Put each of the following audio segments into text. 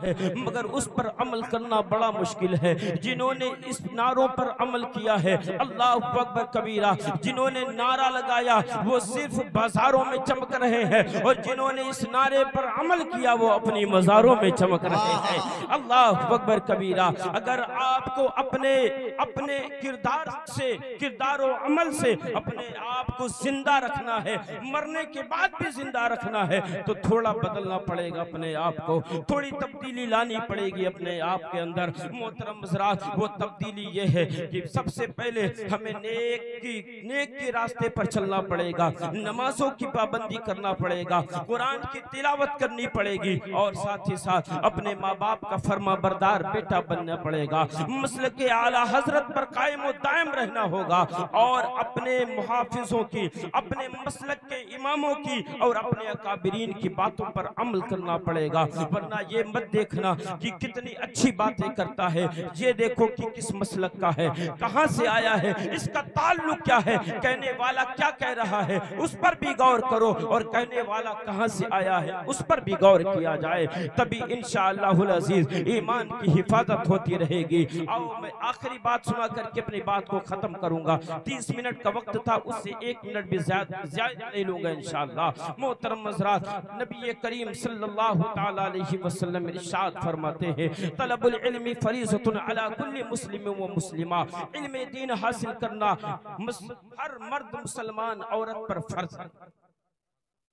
है, मगर उस पर अमल करना बड़ा मुश्किल है। जिन्होंने इस नारों पर अमल किया है, अल्लाहु अकबर कबीरा, जिन्होंने नारा लगाया वो सिर्फ बाजारों में चमक रहे हैं, और जिन्होंने इस नारे पर अमल किया वो अपनी मज़ारों में चमक रहे हैं। अल्लाहु अकबर कबीरा। अगर आपको अपने अपने किरदार से, किरदार और अमल से अपने आप को जिंदा रखना है, मरने के बाद भी जिंदा रखना है, तो थोड़ा बदलना पड़ेगा अपने आप को, थोड़ी तब्दीली लानी पड़ेगी अपने आप के अंदर। मोहतरम हज़रात, वो तब्दीली ये है कि सबसे पहले हमें नेक के रास्ते पर चलना पड़ेगा, नमाजों की पाबंदी करना पड़ेगा, कुरान की तिलावत करनी पड़ेगी, और साथ ही साथ अपने माँ बाप का फर्मा बरदार बेटा बनना पड़ेगा। मसलक आला हजरत पर कायम और दायम रहना होगा, और अपने मुहाफिजों की, अपने मसलक के इमामों की और अपने अकाबिरीन की बातों पर अमल करना पड़ेगा। वरना ये मत देखना कि कितनी अच्छी बातें करता है, ये देखो कि किस मसलक का है, कहां से आया है, इसका ताल्लुक क्या है, कहने वाला क्या कह रहा है, उस पर भी गौर करो, और कहने वाला कहां से आया है उस पर भी गौर किया जाए, तभी इंशाअल्लाहुल अजीज ईमान की हिफाजत होती रहेगी। आओ मैं आखिरी बात सुना करके अपनी बात को खत्म करूंगा। 30 मिनट का वक्त था, उससे 1 मिनट भी ज्यादा नहीं लूंगा इंशाअल्लाह। मोहतरम हज़रात, नबी करीम सल्लल्लाहु तआला अलैहि वसल्लम इरशाद फरमाते हैं, तलबुल इल्मी फरीज़तुन अला कुल्ली मुस्लिम व मुस्लिमा। इल्म दीन हासिल करना हर मर्द मुसलमान औरत पर फर्ज है।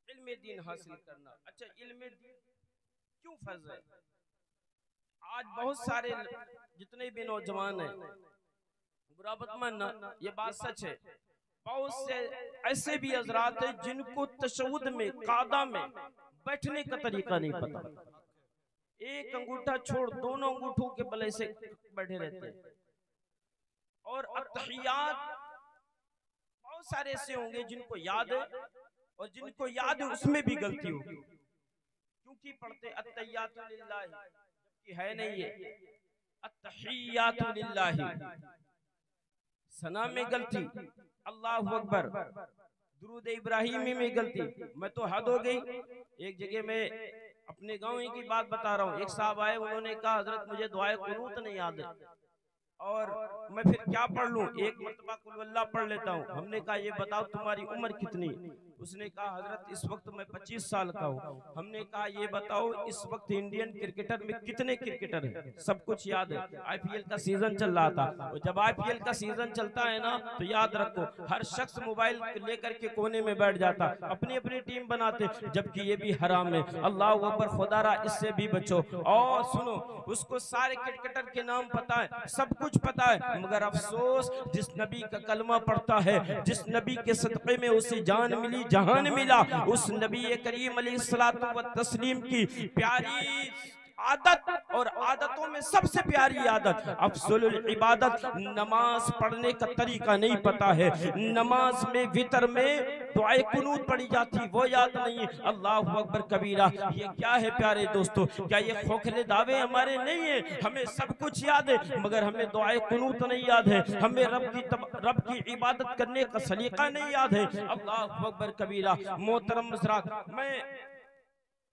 इल्म दीन हासिल करना, अच्छा इल्म दीन क्यों फर्ज है? आज बहुत सारे जितने भी नौजवान हैं, बुरा मत मानना, ये बात सच है, बहुत से ऐसे भी हजरात हैं जिनको तशहुद में, कादा में बैठने का तरीका नहीं पता, एक अंगूठा छोड़ दोनों अंगूठों के बले से बैठे रहते हैं। और अत्तहियात बहुत सारे ऐसे होंगे जिनको याद है, और जिनको याद है उसमें भी गलती होगी, क्योंकि पढ़ते अत्तहियातु लिल्लाहि, जबकि है नहीं ये अत्तहियातु लिल्लाहि। सना में गलती, अल्लाहु अकबर, दुरूद इब्राहिमी में गलती, मैं तो हद हो गई। एक जगह में अपने गांव की बात बता रहा हूँ, एक साहब आए, उन्होंने कहा हजरत मुझे दुआए कुनूत नहीं याद है, और मैं फिर क्या पढ़ लूं, एक मरतबा कुल अल्लाह पढ़ लेता हूँ। हमने कहा ये बताओ तुम्हारी उम्र कितनी? उसने कहा हजरत इस वक्त मैं 25 साल का हूँ। हमने कहा ये बताओ इस वक्त इंडियन क्रिकेटर में कितने क्रिकेटर हैं? सब कुछ याद है, आईपीएल का सीजन चल रहा था, और जब आईपीएल का सीजन चलता है ना, तो याद रखो हर शख्स मोबाइल लेकर के कोने में बैठ जाता, अपनी अपनी टीम बनाते, जबकि ये भी हराम है। अल्लाह अकबर, खुदारा इससे भी बचो। और सुनो, उसको सारे क्रिकेटर के नाम पता है, सब कुछ पता है, मगर अफसोस जिस नबी का कलमा पढ़ता है, जिस नबी के सदक़े में उसे जान मिली, जहान मिला, उस नबी करीम अलैहिस्सलातु व तस्लीम की प्यारी आदत, और आदतों में सबसे प्यारी आदत अफज़लुल इबादत नमाज पढ़ने का तरीका नहीं पता है। नमाज में वितर में दुआए कुनूत पढ़ी जाती, वो याद नहीं। अल्लाहु अकबर कबीरा। ये क्या है प्यारे दोस्तों? क्या ये खोखले दावे हमारे नहीं है? हमें सब कुछ याद है, मगर हमें दुआए कुनूत नहीं याद है, हमें रब की इबादत करने का सलीका नहीं याद है। अल्लाहु अकबर कबीरा। मोहतरम हज़रात, मैं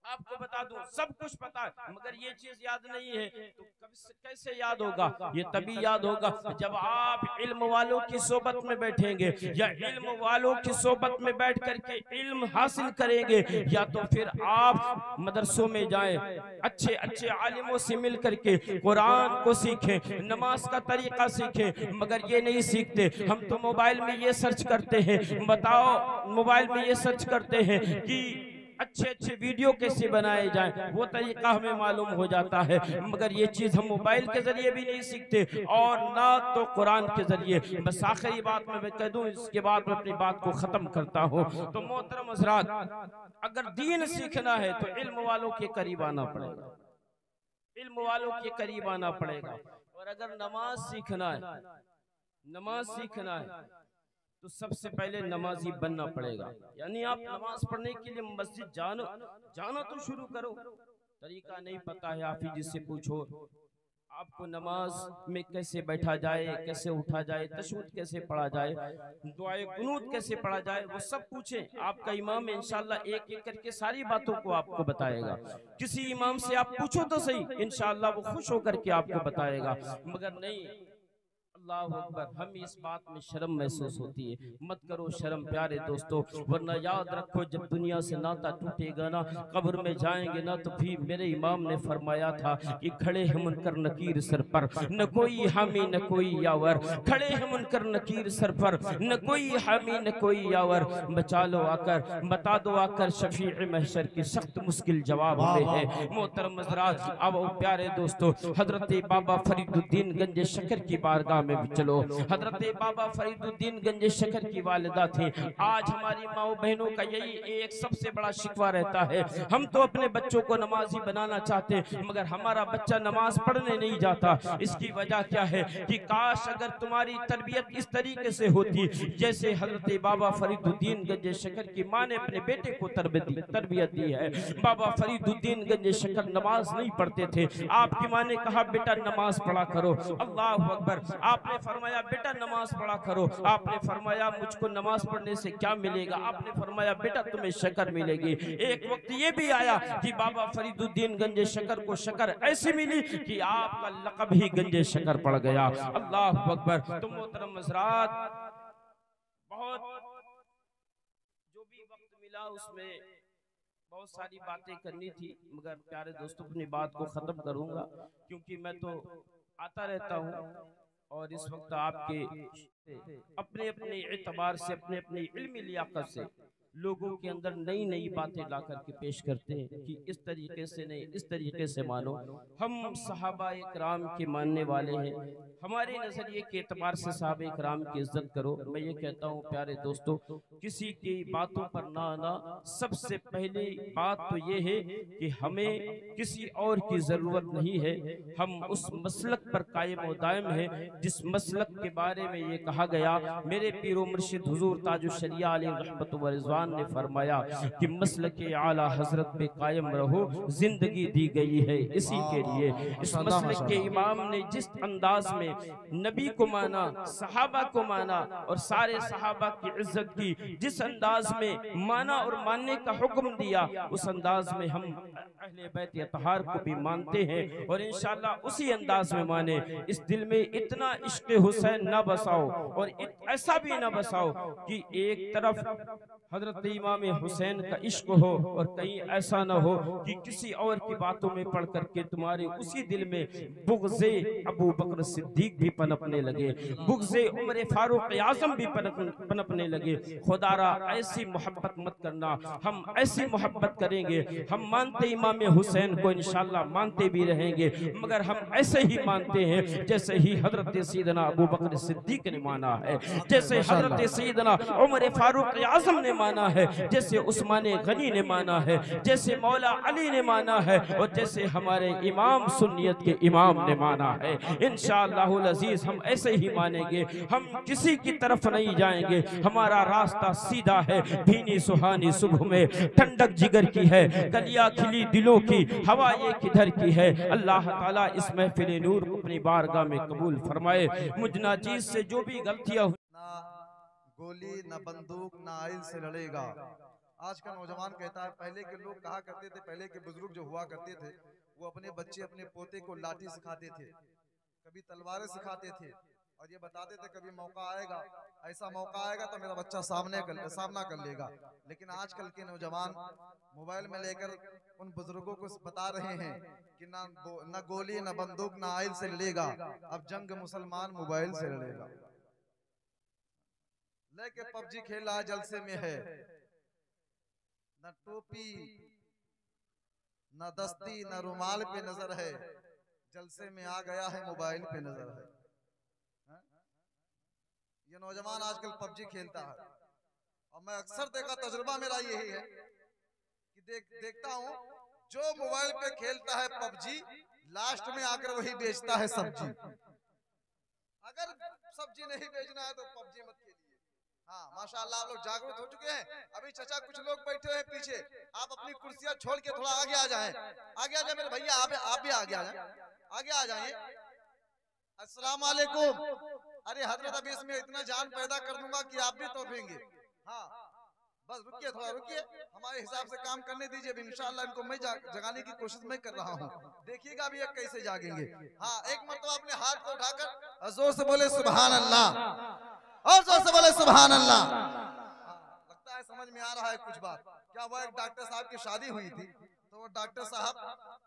आपको बता दूं सब कुछ पता है, मगर ये चीज याद नहीं है, तो कैसे याद होगा? ये तभी याद होगा जब आप इल्म वालों की सोबत में बैठेंगे, या इल्म वालों की सोबत में बैठ करके इल्म हासिल करेंगे, या तो फिर आप मदरसों में जाएं, अच्छे अच्छे आलिमों से मिल करके कुरान को सीखें, नमाज का तरीका सीखें, मगर ये नहीं सीखते। हम तो मोबाइल में ये सर्च करते हैं, बताओ मोबाइल में ये सर्च करते हैं कि अच्छे अच्छे वीडियो कैसे बनाए जाएं, वो तरीका हमें मालूम हो जाता है, मगर ये चीज हम मोबाइल के जरिए भी नहीं सीखते, और ना तो कुरान के जरिए। बस आखिरी बात मैं कह दूं, इसके बाद मैं अपनी बात को खत्म करता हूं। तो मोहतरम हज़रात, अगर दीन सीखना है तो इल्म वालों के करीब आना पड़ेगा, इल्म वालों के करीब आना पड़ेगा। और अगर नमाज सीखना है, नमाज सीखना है, तो सबसे पहले नमाजी बनना पड़ेगा। यानी आप नमाज पढ़ने के लिए मस्जिद जाना तो शुरू करो। तरीका नहीं पता है, हाफिज से पूछो, आपको नमाज में कैसे बैठा जाए, कैसे उठा जाए, तशहुद कैसे पढ़ा जाए, दुआए कुनूत कैसे पढ़ा जाए, वो सब पूछें। आपका इमाम इंशाअल्लाह एक एक करके सारी बातों को आपको बताएगा। किसी इमाम से आप पूछो तो सही, इंशाअल्लाह वो खुश होकर के आपको बताएगा। मगर नहीं, अल्लाह अकबर, हमें इस बात में शर्म महसूस होती है। मत करो शर्म प्यारे दोस्तों, वरना याद रखो जब दुनिया से नाता टूटेगा ना, कब्र में जाएंगे ना, तो फिर मेरे इमाम ने फरमाया था कि खड़े हैं मुनकर नकीर सर पर, न कोई हामी न कोई यावर। खड़े हैं मुनकर नकीर सर पर, न कोई हामी न कोई यावर। बचा लो आकर, बता दो आकर, शफीए महशर की सख्त मुश्किल जवाब में है। मोहतरम हज़रात, अब प्यारे दोस्तों, हजरत बाबा फरीदुद्दीन गंज शकर की बारगाह में भी चलो। हजरत बाबा फरीदुद्दीन गंज शकर की वालिदा थी। आज हमारी माओ बहनों का यही एक सबसे बड़ा शिकवा रहता है, हम तो अपने बच्चों को नमाजी बनाना चाहते, मगर हमारा बच्चा नमाज पढ़ने नहीं जाता। इसकी वजह क्या है कि काश अगर तुम्हारी तरबियत इस तरीके से होती जैसे हजरत बाबा फरीदुद्दीन गंज शकर की माँ ने अपने बेटे को तरबियत दी है। बाबा फरीदुद्दीन गंज शकर नमाज नहीं पढ़ते थे, आपकी माँ ने कहा बेटा नमाज पढ़ा करो। अल्लाह अकबर, आपने फरमाया बेटा नमाज पढ़ा करो। आपने फरमाया मुझको नमाज पढ़ने से क्या मिलेगा? आपने फरमाया बेटा तुम्हें शकर मिलेगी। एक वक्त ये भी आया कि बाबा फरीदुद्दीन गंज शकर को शकर ऐसी मिली कि आपका लक़ब ही गंज शकर पड़ गया। अल्लाह अकबर। तो मोहतरम हज़रात, बहुत जो भी वक्त मिला उसमें बहुत सारी बातें करनी थी, मगर प्यारे दोस्तों अपनी बात को खत्म करूंगा, क्योंकि मैं तो आता रहता हूं और इस वक्त आपके अपने अपने एतबार से, अपने अपने इल्मी लियाकत से लोगों के अंदर नई नई बातें ला करके पेश करते हैं कि इस तरीके से नहीं, इस तरीके से मानो। हम सहाबा इकराम के मानने वाले हैं, हमारे नजरिए के एतबार से सहाबा इकराम की इज्जत करो। मैं ये कहता हूँ प्यारे दोस्तों, किसी की बातों पर ना आना। सबसे पहली बात तो ये है कि हमें किसी और की जरूरत नहीं है, हम उस मसलक पर कायम व दायम है जिस मसलक के बारे में ये कहा गया। मेरे पीरो मुर्शिद हुजूर ताजुश शरिया अलैहि रहमत व रिज़वान ने फरमाया कि मसलक आला हजरत पे कायम रहो, जिंदगी दी गई है इसी के लिए। इस मसलक के इमाम ने जिस अंदाज में नबी को माना, सहाबा को माना और सारे सहाबा की इज्जत की, जिस अंदाज में माना और मानने का हुक्म दिया, उस अंदाज में हम अहले बैत अतहार को भी मानते हैं और इंशाअल्लाह उसी अंदाज में माने। इस दिल में इतना इश्क हुसैन न बसाओ और ऐसा भी न बसाओ कि एक तरफ हजरत इमाम हुसैन का इश्क हो और कहीं ऐसा न हो कि किसी और की बातों में पढ़ करके तुम्हारे उसी दिल में बुग़्ज़े अबू बकर सिद्दीक भी पनपने लगे, बुग़्ज़े उमर फारूक आज़म भी पनपने लगे। खुदारा ऐसी मोहब्बत मत करना, हम ऐसी मोहब्बत करेंगे। हम मानते इमाम हुसैन को, इंशाअल्लाह मानते भी रहेंगे, मगर हम ऐसे ही मानते हैं जैसे ही हजरत सैयदना अबू बकर सिद्दीक ने माना है, जैसे हजरत सैयदना उमर फारूक आज़म ने माना है, जैसे उस्मान गनी ने माना है, जैसे मौला अली ने माना है और जैसे हमारे इमाम सुन्नियत के इमाम ने माना है। इंशाअल्लाहुल अजीज हम ऐसे ही मानेंगे, हम किसी की तरफ नहीं जाएंगे। हमारा रास्ता सीधा है, भीनी सुहानी सुबह में ठंडक जिगर की है, कलियां खिली दिलों की, हवा ये किधर की है। अल्लाह ताला इस महफिल नूर को अपनी बारगाह में कबूल फरमाए। मुझ नाचीज से जो भी गलतियां गोली न बंदूक न आइल से लड़ेगा। आज का नौजवान कहता है, पहले के लोग कहा करते थे, पहले के बुजुर्ग जो हुआ करते थे, वो अपने बच्चे अपने पोते को लाठी सिखाते थे, कभी तलवारें सिखाते थे और ये बताते थे कभी मौका आएगा, ऐसा मौका आएगा तो मेरा बच्चा सामना कर लेगा। लेकिन आजकल के नौजवान मोबाइल में लेकर उन बुजुर्गों को बता रहे हैं कि न गोली न बंदूक न आइल से लड़ेगा, अब जंग मुसलमान मोबाइल से लड़ेगा। लेके पबजी खेल रहा जलसे में है, न टोपी न दस्ती न रुमाल पे नजर है, जलसे में आ गया है मोबाइल पे नजर है। ये नौजवान आजकल पबजी खेलता है और मैं अक्सर देखा, तजुर्बा मेरा यही है कि देखता हूँ जो मोबाइल पे खेलता है पबजी, लास्ट में आकर वही बेचता है सब्जी। अगर सब्जी नहीं बेचना है तो पबजी मत खेलिए। हाँ माशाअल्लाह आप लोग जागरूक हो चुके हैं। अभी चचा कुछ लोग बैठे हैं पीछे, आप अपनी कुर्सियां छोड़ के थोड़ा आगे आ जाएं, आगे आ जाए मेरे भैया, आप भी आगे आ जाएं, आगे आ जाइए। अस्सलाम वालेकुम। अरे हजरत अभी इसमें इतना जान पैदा कर दूंगा कि आप भी तोपेंगे। हाँ बस रुकिए, थोड़ा रुकिए, हमारे हिसाब से काम करने दीजिए। इंशाअल्लाह इनको मैं जगाने की कोशिश मैं कर रहा हूँ, देखिएगा अभी ये कैसे जागेंगे। हाँ एक मरतबा अपने हाथ को उठाकर जोर से बोले सुभान अल्लाह, और जोर से बोले सुभान अल्लाह। लगता है समझ में आ रहा है कुछ बात। क्या वो एक डॉक्टर साहब की शादी हुई थी, तो वो डॉक्टर साहब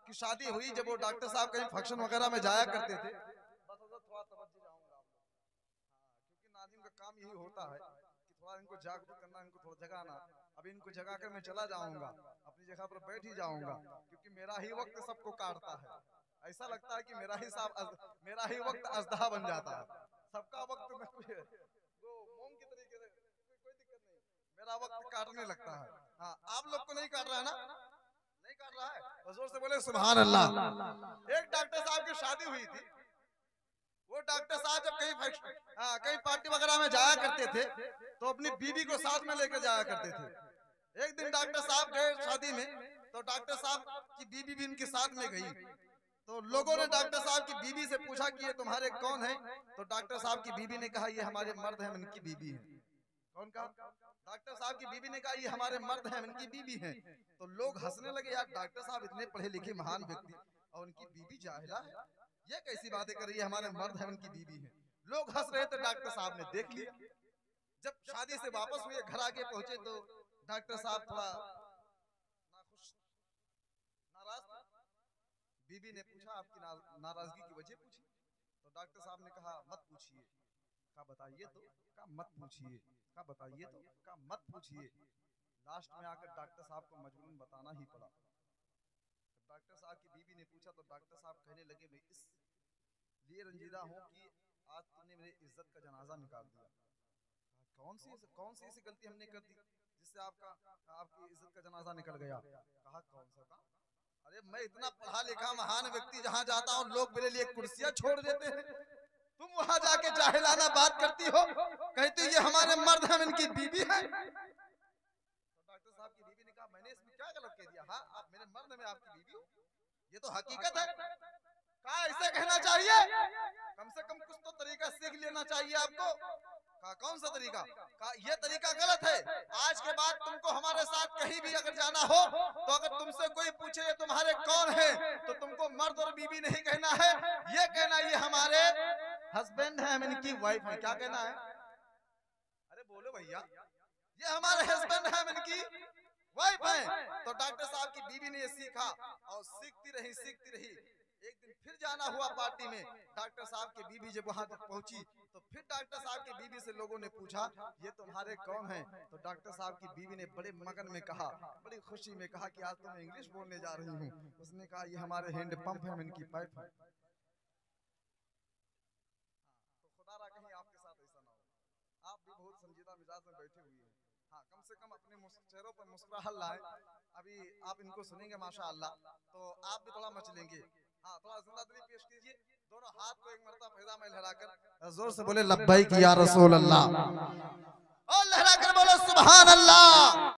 की शादी हुई, जब वो डॉक्टर साहब कहीं फंक्शन वगैरह में जाया करते थे, बस थोड़ा तवज्जो जाऊंगा, क्योंकि नाज़िम का काम यही होता है कि थोड़ा इनको जागरूक करना, इनको थोड़ा जगाना। अभी इनको जगा कर मैं चला जाऊंगा, अपनी जगह पर बैठ ही जाऊंगा, क्योंकि मेरा ही वक्त सबको काटता है। ऐसा लगता है कि मेरा ही वक्त अजदा बन जाता है। सबका वक्त में कुछ वो मोम की तरीके से कोई दिक्कत नहीं, मेरा वक्त काटने लगता है। हाँ आप लोग को नहीं काट रहा है ना? नहीं काट रहा है? जोर से बोले सुभान अल्लाह। एक डॉक्टर साहब की शादी हुई थी, वो डॉक्टर साहब जब कहीं पार्टी वगैरह में जाया करते थे तो अपनी बीवी को साथ में लेकर जाया करते थे। एक दिन डॉक्टर साहब गए शादी में, तो डॉक्टर साहब की बीवी भी उनके साथ में गई। तो लोगों ने डॉक्टर साहब की बीवी से पूछा कि ये तुम्हारे कौन है? तो डॉक्टर साहब की बीवी ने कहा ये हमारे मर्द हैं, इनकी बीवी है। कौन कहा? डॉक्टर साहब की बीवी ने कहा ये हमारे मर्द हैं, इनकी बीवी है। तो लोग हंसने लगे, यार डॉक्टर साहब इतने पढ़े लिखे महान व्यक्ति और उनकी बीवी जाहिला है, ये कैसी बातें कर रही है, हमारे मर्द हैं उनकी बीवी है। लोग हंस रहे थे, डॉक्टर साहब ने देख लिया। जब शादी से वापस हुए, घर आके पहुंचे, तो डॉक्टर साहब थोड़ा नाखुश, नाराज थे। बीबी ने पूछा आपकी नाराजगी की वजह पूछी, तो डॉक्टर साहब ने कहा मत पूछिए। कहा बताइए तो? कहा मत पूछिए। कहा बताइए तो? कहा मत पूछिए। लास्ट में आकर डॉक्टर साहब को मजबूरन बताना ही पड़ा। डॉक्टर साहब की बीवी ने पूछा तो डॉक्टर साहब कहने लगे मैं इसलिए रंजीदा हूँ कि आज तुमने मेरी इज्जत का जनाजा निकाल दिया। कौन सी ऐसी गलती हमने कर दी जिससे आपकी इज्जत का जनाजा निकल गया? कहा कौन सा था? अरे मैं इतना पढ़ा लिखा महान व्यक्ति, जहाँ जाता हूँ लोग मेरे लिए कुर्सियां छोड़ देते हैं, तुम वहां जाके जाहिलाना बात करती हो, कहती ये हमारे मर्द हैं, इनकी बीवी है। डॉक्टर साहब की बीवी ने कहा मैंने इसमें क्या गलत कह दिया? हाँ आप मेरे मर्द में आपकी बीवी हो, ये तो हकीकत है। कहा ऐसे कहना चाहिए, कम से कम कुछ तो तरीका सीख लेना चाहिए आपको। कहा कौन सा तरीका? कहा ये तरीका गलत है। आज के बाद तुमको हमारे साथ कहीं भी अगर जाना हो तो अगर तुमसे कोई पूछे ये तुम्हारे कौन है, तो तुमको मर्द और बीवी नहीं कहना है, ये कहना ये हमारे हस्बैंड है, हम इनकी वाइफ है। क्या कहना है? अरे बोलो भैया, ये हमारे हस्बैंड है, हम इनकी वाइफ है। तो डॉक्टर साहब की बीवी ने ये सीखा और सीखती रही। एक दिन फिर जाना हुआ पार्टी में, डॉक्टर साहब की बीवी जब वहां तक पहुंची तो फिर डॉक्टर साहब की बीवी से लोगों ने पूछा ये तुम्हारे कौन हैं? तो डॉक्टर साहब की बीवी ने बड़े मगन में कहा, बड़ी खुशी में कहा कि आज तो मैं इंग्लिश बोलने जा रही हूँ। उसने कहा ये हमारे हैंड पंप है, इनकी पाइप है। तो खुदा कहीं आपके साथ ऐसा ना हो, आप भी बहुत संजीदा मिजाज में बैठे हुए हैं। हाँ कम से कम अपने चेहरों पर मुस्कुराहट लाए। अभी आप इनको सुनेंगे माशाअल्लाह, तो आप भी थोड़ा मचलेंगे। हाँ थोड़ा जिंदादिली पेश कीजिए, दोनों हाथ को एक मरतबा फैज़ा में लहराकर जोर से बोले लब्बैक या रसूल अल्लाह, और लहराकर बोलो सुभान अल्लाह।